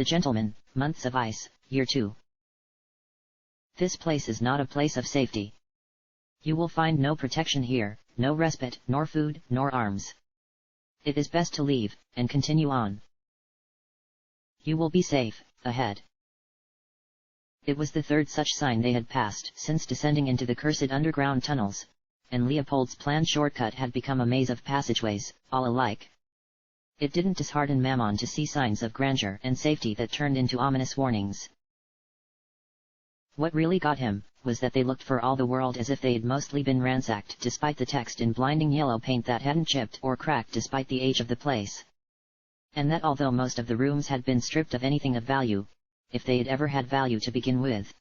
The Gentleman, Months of Ice, Year 2. This place is not a place of safety. You will find no protection here, no respite, nor food, nor arms. It is best to leave, and continue on. You will be safe, ahead. It was the third such sign they had passed since descending into the cursed underground tunnels, and Leopold's planned shortcut had become a maze of passageways, all alike. It didn't dishearten Mammon to see signs of grandeur and safety that turned into ominous warnings. What really got him was that they looked for all the world as if they had mostly been ransacked despite the text in blinding yellow paint that hadn't chipped or cracked despite the age of the place. And that although most of the rooms had been stripped of anything of value, if they had ever had value to begin with,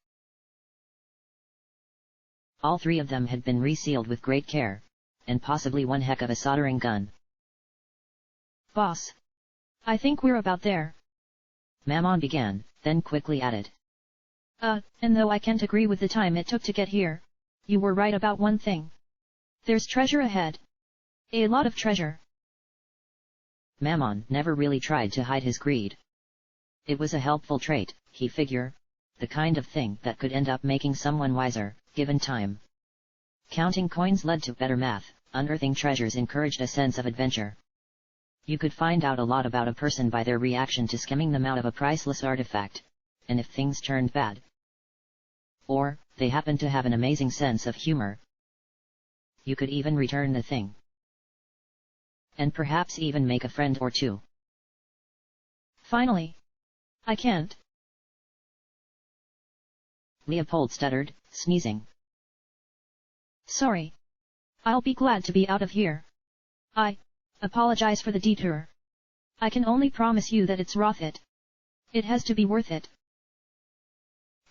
all three of them had been resealed with great care, and possibly one heck of a soldering gun. Boss, I think we're about there. Mammon began, then quickly added. And though I can't agree with the time it took to get here, you were right about one thing. There's treasure ahead. A lot of treasure. Mammon never really tried to hide his greed. It was a helpful trait, he figured, the kind of thing that could end up making someone wiser, given time. Counting coins led to better math, unearthing treasures encouraged a sense of adventure. You could find out a lot about a person by their reaction to skimming them out of a priceless artifact, and if things turned bad, or they happened to have an amazing sense of humor, you could even return the thing. And perhaps even make a friend or two. Finally. I can't. Leopold stuttered, sneezing. Sorry. I'll be glad to be out of here. I apologize for the detour. I can only promise you that it's worth it. It has to be worth it.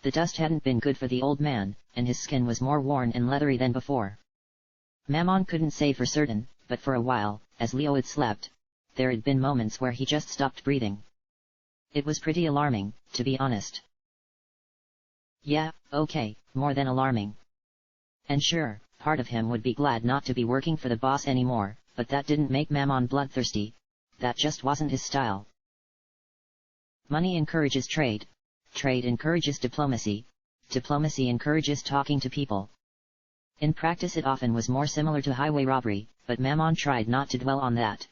The dust hadn't been good for the old man, and his skin was more worn and leathery than before. Mammon couldn't say for certain, but for a while, as Leo had slept, there had been moments where he just stopped breathing. It was pretty alarming, to be honest. Yeah, okay, more than alarming. And sure, part of him would be glad not to be working for the boss anymore, but that didn't make Mammon bloodthirsty. That just wasn't his style. Money encourages trade. Trade encourages diplomacy. Diplomacy encourages talking to people. In practice it often was more similar to highway robbery, but Mammon tried not to dwell on that.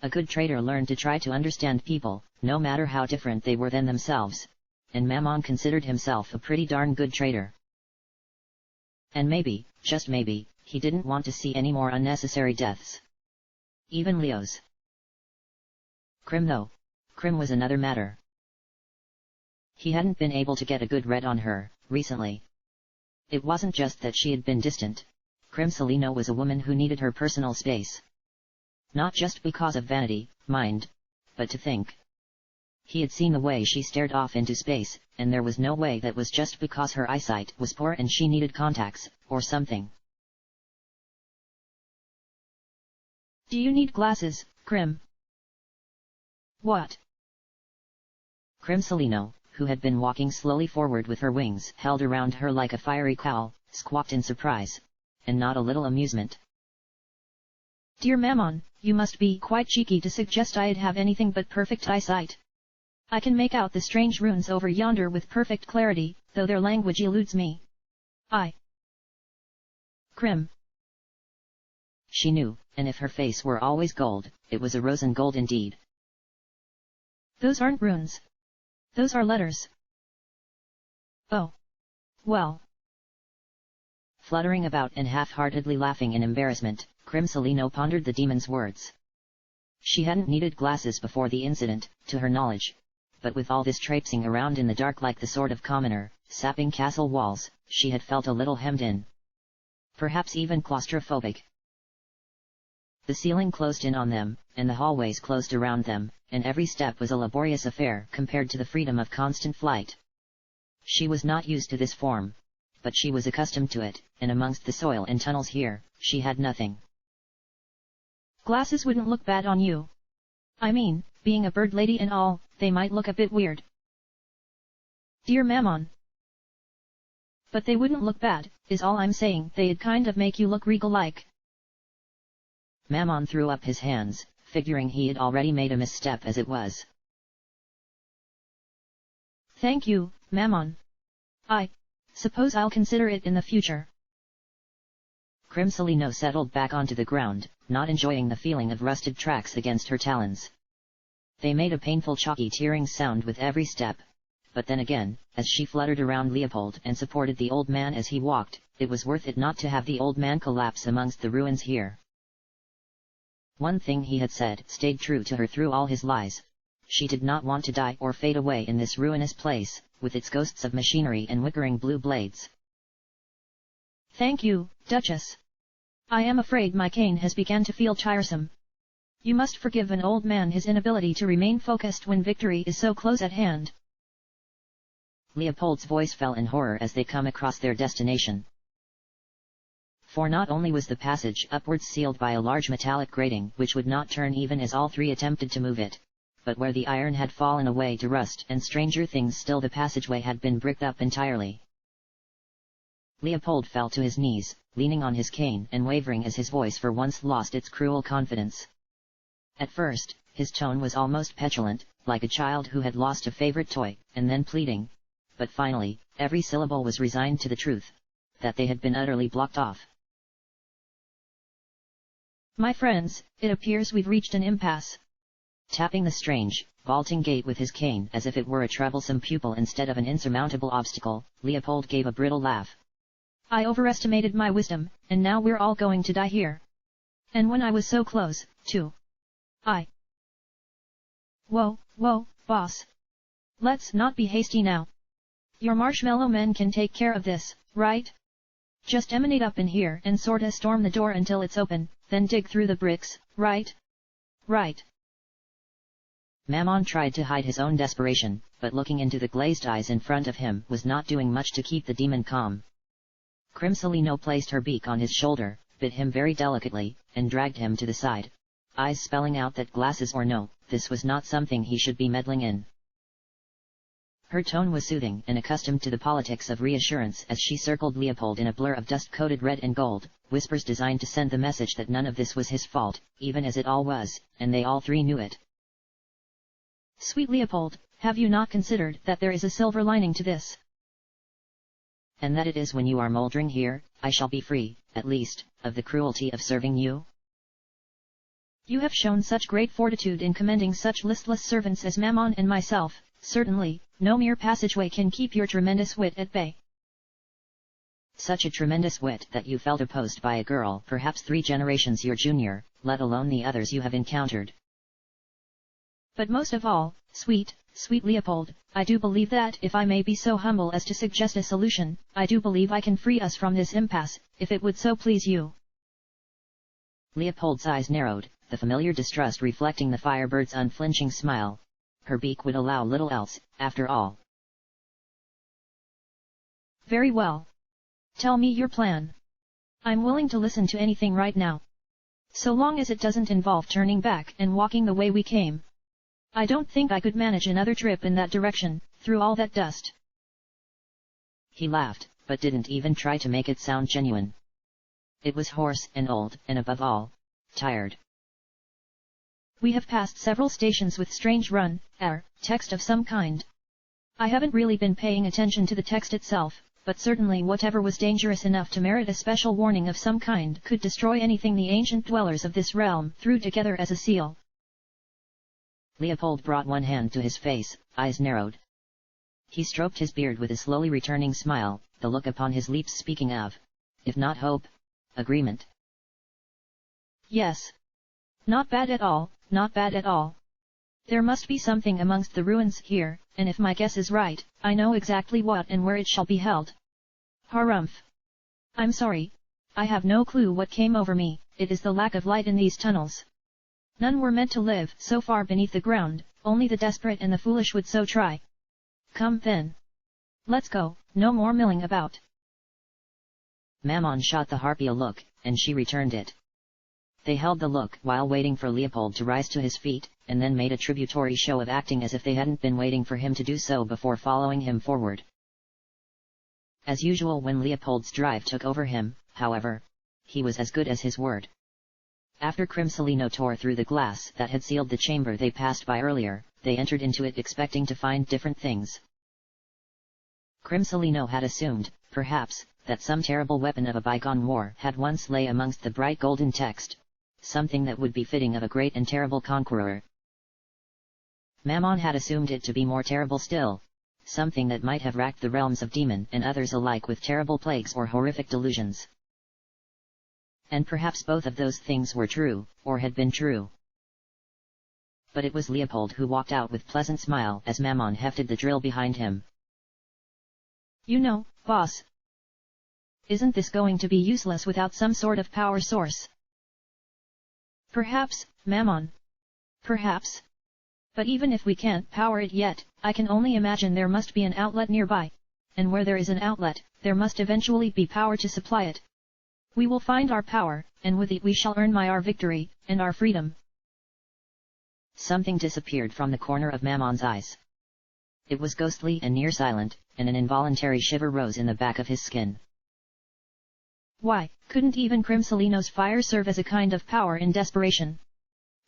A good trader learned to try to understand people, no matter how different they were than themselves, and Mammon considered himself a pretty darn good trader. And maybe, just maybe, he didn't want to see any more unnecessary deaths. Even Leo's. Krim though. Krim was another matter. He hadn't been able to get a good read on her, recently. It wasn't just that she had been distant. Krim Salino was a woman who needed her personal space. Not just because of vanity, mind, but to think. He had seen the way she stared off into space, and there was no way that was just because her eyesight was poor and she needed contacts, or something. Do you need glasses, Krim? What? Krim Salino, who had been walking slowly forward with her wings held around her like a fiery cowl, squawked in surprise, and not a little amusement. Dear Mammon, you must be quite cheeky to suggest I'd have anything but perfect eyesight. I can make out the strange runes over yonder with perfect clarity, though their language eludes me. Krim. She knew, and if her face were always gold, it was a rose and gold indeed. Those aren't runes. Those are letters. Oh. Well. Fluttering about and half-heartedly laughing in embarrassment, Krim Salino pondered the demon's words. She hadn't needed glasses before the incident, to her knowledge, but with all this traipsing around in the dark like the sort of commoner, sapping castle walls, she had felt a little hemmed in. Perhaps even claustrophobic. The ceiling closed in on them, and the hallways closed around them, and every step was a laborious affair compared to the freedom of constant flight. She was not used to this form, but she was accustomed to it, and amongst the soil and tunnels here, she had nothing. Glasses wouldn't look bad on you. I mean, being a bird lady and all, they might look a bit weird. Dear Mammon. But they wouldn't look bad, is all I'm saying. They'd kind of make you look regal-like. Mammon threw up his hands, figuring he had already made a misstep as it was. Thank you, Mammon. I suppose I'll consider it in the future. Crimsolino settled back onto the ground, not enjoying the feeling of rusted tracks against her talons. They made a painful chalky tearing sound with every step. But then again, as she fluttered around Leopold and supported the old man as he walked, it was worth it not to have the old man collapse amongst the ruins here. One thing he had said stayed true to her through all his lies. She did not want to die or fade away in this ruinous place, with its ghosts of machinery and wickering blue blades. Thank you, Duchess. I am afraid my cane has begun to feel tiresome. You must forgive an old man his inability to remain focused when victory is so close at hand. Leopold's voice fell in horror as they come across their destination. For not only was the passage upwards sealed by a large metallic grating which would not turn even as all three attempted to move it, but where the iron had fallen away to rust and stranger things still the passageway had been bricked up entirely. Leopold fell to his knees, leaning on his cane and wavering as his voice for once lost its cruel confidence. At first, his tone was almost petulant, like a child who had lost a favorite toy, and then pleading. But finally, every syllable was resigned to the truth, that they had been utterly blocked off. My friends, it appears we've reached an impasse. Tapping the strange, vaulting gate with his cane as if it were a troublesome pupil instead of an insurmountable obstacle, Leopold gave a brittle laugh. I overestimated my wisdom, and now we're all going to die here. And when I was so close, too. Whoa, boss. Let's not be hasty now. Your marshmallow men can take care of this, right? Just emanate up in here and sorta storm the door until it's open, then dig through the bricks, right? Right. Mammon tried to hide his own desperation, but looking into the glazed eyes in front of him was not doing much to keep the demon calm. Crimsolino placed her beak on his shoulder, bit him very delicately, and dragged him to the side, eyes spelling out that glasses or no, this was not something he should be meddling in. Her tone was soothing and accustomed to the politics of reassurance as she circled Leopold in a blur of dust-coated red and gold, whispers designed to send the message that none of this was his fault, even as it all was, and they all three knew it. Sweet Leopold, have you not considered that there is a silver lining to this? And that it is when you are moldering here, I shall be free, at least, of the cruelty of serving you? You have shown such great fortitude in commending such listless servants as Mammon and myself, certainly, no mere passageway can keep your tremendous wit at bay. Such a tremendous wit that you felt opposed by a girl perhaps 3 generations your junior, let alone the others you have encountered. But most of all, sweet Leopold, I do believe that if I may be so humble as to suggest a solution, I do believe I can free us from this impasse, if it would so please you. Leopold's eyes narrowed, the familiar distrust reflecting the Firebird's unflinching smile. Her beak would allow little else, after all. Very well. Tell me your plan. I'm willing to listen to anything right now. So long as it doesn't involve turning back and walking the way we came. I don't think I could manage another trip in that direction, through all that dust. He laughed, but didn't even try to make it sound genuine. It was hoarse and old, and above all, tired. We have passed several stations with strange text of some kind. I haven't really been paying attention to the text itself, but certainly whatever was dangerous enough to merit a special warning of some kind could destroy anything the ancient dwellers of this realm threw together as a seal. Leopold brought one hand to his face, eyes narrowed. He stroked his beard with a slowly returning smile, the look upon his lips speaking of, if not hope, agreement. Yes. Not bad at all, not bad at all. There must be something amongst the ruins here, and if my guess is right, I know exactly what and where it shall be held. Harumph. I'm sorry. I have no clue what came over me, it is the lack of light in these tunnels. None were meant to live so far beneath the ground, only the desperate and the foolish would so try. Come then. Let's go, no more milling about. Mammon shot the harpy a look, and she returned it. They held the look while waiting for Leopold to rise to his feet, and then made a tributary show of acting as if they hadn't been waiting for him to do so before following him forward. As usual when Leopold's drive took over him, however, he was as good as his word. After Crimsolino tore through the glass that had sealed the chamber they passed by earlier, they entered into it expecting to find different things. Crimsolino had assumed, perhaps, that some terrible weapon of a bygone war had once lay amongst the bright golden text, something that would be fitting of a great and terrible conqueror. Mammon had assumed it to be more terrible still, something that might have racked the realms of demon and others alike with terrible plagues or horrific delusions. And perhaps both of those things were true, or had been true. But it was Leopold who walked out with pleasant smile as Mammon hefted the drill behind him. You know, boss. Isn't this going to be useless without some sort of power source? Perhaps, Mammon. Perhaps. But even if we can't power it yet, I can only imagine there must be an outlet nearby. And where there is an outlet, there must eventually be power to supply it. We will find our power, and with it we shall earn our victory, and our freedom. Something disappeared from the corner of Mammon's eyes. It was ghostly and near silent, and an involuntary shiver rose in the back of his skin. Why, couldn't even Crimsolino's fire serve as a kind of power in desperation?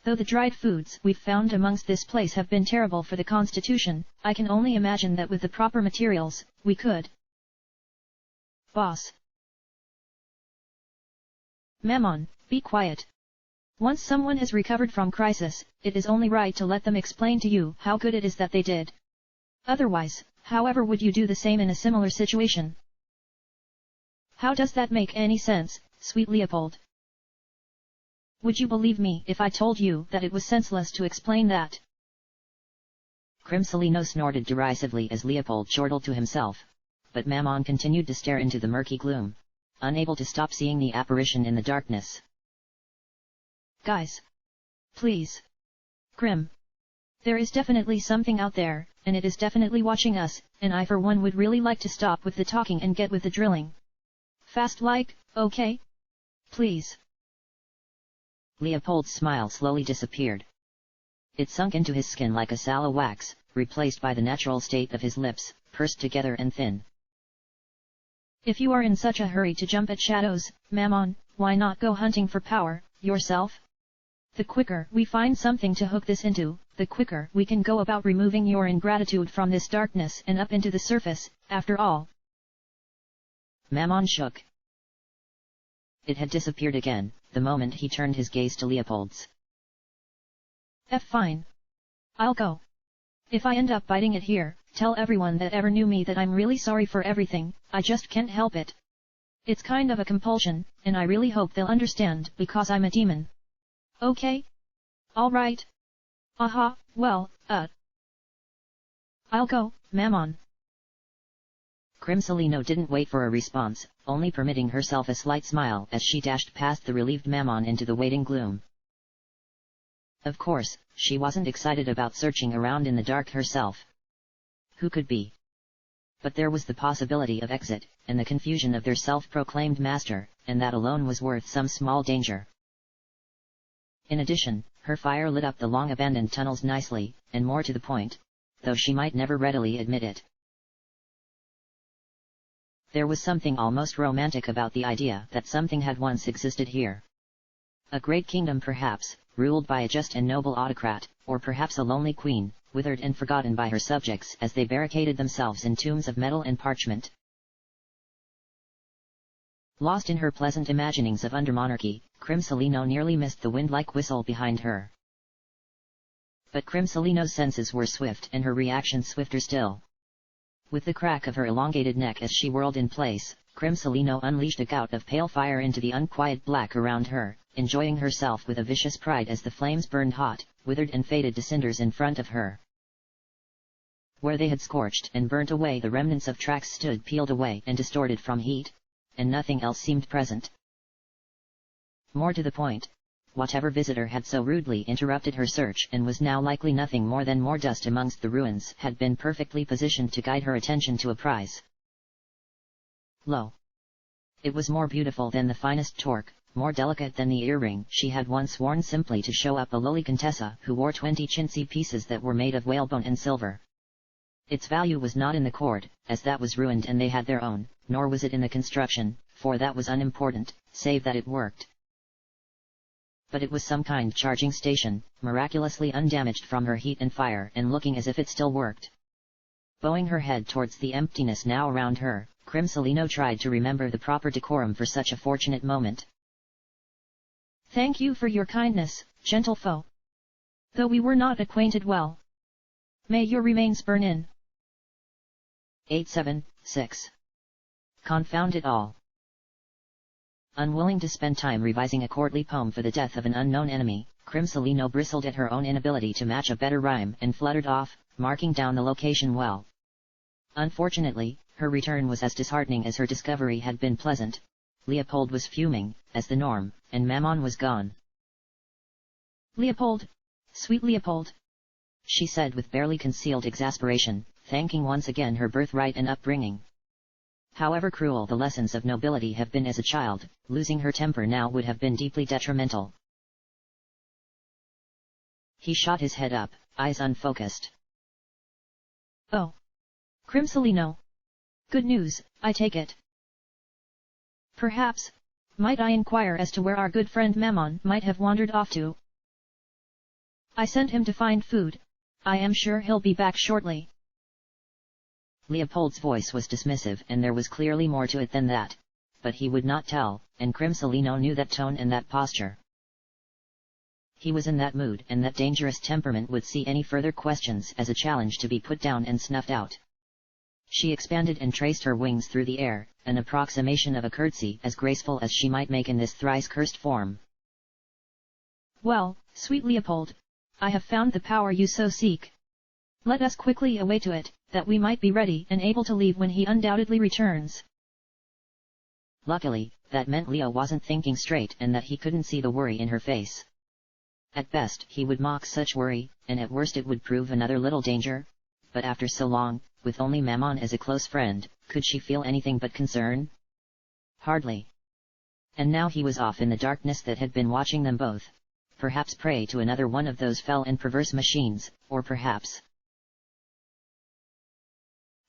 Though the dried foods we've found amongst this place have been terrible for the constitution, I can only imagine that with the proper materials, we could. Boss. Mammon, be quiet. Once someone has recovered from crisis, it is only right to let them explain to you how good it is that they did. Otherwise, however would you do the same in a similar situation? How does that make any sense, sweet Leopold? Would you believe me if I told you that it was senseless to explain that? Crimsolino snorted derisively as Leopold chortled to himself, but Mammon continued to stare into the murky gloom, unable to stop seeing the apparition in the darkness. Guys. Please. Crim. There is definitely something out there, and it is definitely watching us, and I for one would really like to stop with the talking and get with the drilling. Fast like, okay? Please. Leopold's smile slowly disappeared. It sunk into his skin like a sallow wax, replaced by the natural state of his lips, pursed together and thin. If you are in such a hurry to jump at shadows, Mammon, why not go hunting for power, yourself? The quicker we find something to hook this into, the quicker we can go about removing your ingratitude from this darkness and up into the surface, after all. Mammon shook. It had disappeared again, the moment he turned his gaze to Leopold's. Fine. I'll go. If I end up biting it here, tell everyone that ever knew me that I'm really sorry for everything, I just can't help it. It's kind of a compulsion, and I really hope they'll understand because I'm a demon. Okay? Alright. Aha, well, I'll go, Mammon. Crimsolino didn't wait for a response, only permitting herself a slight smile as she dashed past the relieved Mammon into the waiting gloom. Of course, she wasn't excited about searching around in the dark herself. Who could be? But there was the possibility of exit, and the confusion of their self-proclaimed master, and that alone was worth some small danger. In addition, her fire lit up the long-abandoned tunnels nicely, and more to the point, though she might never readily admit it. There was something almost romantic about the idea that something had once existed here. A great kingdom perhaps, ruled by a just and noble autocrat, or perhaps a lonely queen, withered and forgotten by her subjects as they barricaded themselves in tombs of metal and parchment. Lost in her pleasant imaginings of under-monarchy, Crimsolino nearly missed the wind-like whistle behind her. But Crimsolino's senses were swift and her reactions swifter still. With the crack of her elongated neck as she whirled in place, Crimsolino unleashed a gout of pale fire into the unquiet black around her, enjoying herself with a vicious pride as the flames burned hot, withered and faded to cinders in front of her. Where they had scorched and burnt away, the remnants of tracks stood peeled away and distorted from heat, and nothing else seemed present. More to the point, whatever visitor had so rudely interrupted her search and was now likely nothing more than more dust amongst the ruins had been perfectly positioned to guide her attention to a prize. Lo! It was more beautiful than the finest torque, more delicate than the earring she had once worn simply to show up a lowly contessa who wore 20 chintzy pieces that were made of whalebone and silver. Its value was not in the cord, as that was ruined and they had their own, nor was it in the construction, for that was unimportant, save that it worked. But it was some kind charging station, miraculously undamaged from her heat and fire and looking as if it still worked. Bowing her head towards the emptiness now around her, Crimsolino tried to remember the proper decorum for such a fortunate moment. Thank you for your kindness, gentle foe. Though we were not acquainted well. May your remains burn in. 876. Confound it all. Unwilling to spend time revising a courtly poem for the death of an unknown enemy, Crimsolino bristled at her own inability to match a better rhyme and fluttered off, marking down the location well. Unfortunately, her return was as disheartening as her discovery had been pleasant. Leopold was fuming, as the norm, and Mammon was gone. Leopold! Sweet Leopold! She said with barely concealed exasperation, thanking once again her birthright and upbringing. However cruel the lessons of nobility have been as a child, losing her temper now would have been deeply detrimental. He shot his head up, eyes unfocused. Oh! Crimsolino! Good news, I take it. Perhaps, might I inquire as to where our good friend Mammon might have wandered off to? I sent him to find food. I am sure he'll be back shortly. Leopold's voice was dismissive and there was clearly more to it than that. But he would not tell, and Crimsolino knew that tone and that posture. He was in that mood and that dangerous temperament would see any further questions as a challenge to be put down and snuffed out. She expanded and traced her wings through the air, an approximation of a curtsy as graceful as she might make in this thrice-cursed form. Well, sweet Leopold, I have found the power you so seek. Let us quickly away to it, that we might be ready and able to leave when he undoubtedly returns. Luckily, that meant Leo wasn't thinking straight and that he couldn't see the worry in her face. At best he would mock such worry, and at worst it would prove another little danger. But after so long, with only Mammon as a close friend, could she feel anything but concern? Hardly. And now he was off in the darkness that had been watching them both. Perhaps prey to another one of those fell and perverse machines, or perhaps...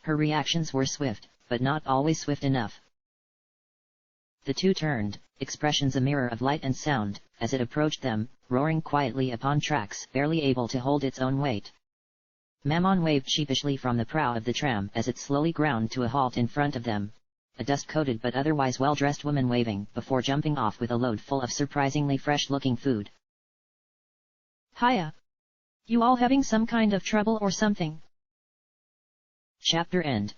Her reactions were swift, but not always swift enough. The two turned, expressions a mirror of light and sound, as it approached them, roaring quietly upon tracks barely able to hold its own weight. Mammon waved sheepishly from the prow of the tram as it slowly ground to a halt in front of them. A dust-coated but otherwise well-dressed woman waving before jumping off with a load full of surprisingly fresh-looking food. Hiya! You all having some kind of trouble or something? Chapter end.